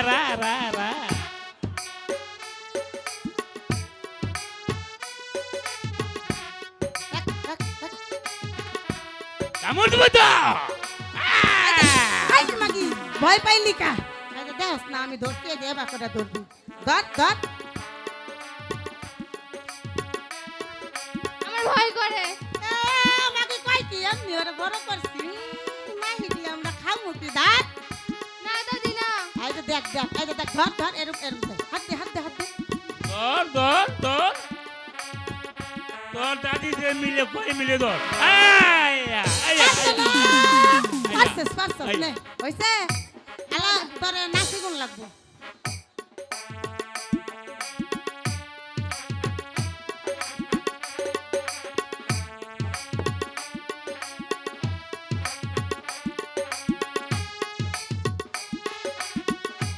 রা রা রা কামড় দেবো তো আই মাগি ভয় পাইলি কা দেখ না আমি ধরতে দে বাকটা ধরবি ধর ধর আমার ভয় করে। মাগি কই কি আমি ওরে বড় করছি মাহি দি আমরা খামু কি দাঁত না দাদি না। এই যে দেখ দেখ এই যে দেখ ধর ধর এরম এরম দেখ হাত দে হাত দে হাত দে ধর ধর ধর তোর দাদি যে মিলে কই মিলে ধর আয়া আয়া পারছিস পারছিস নে হইছে আলা তোরে নাচি গুণ লাগবো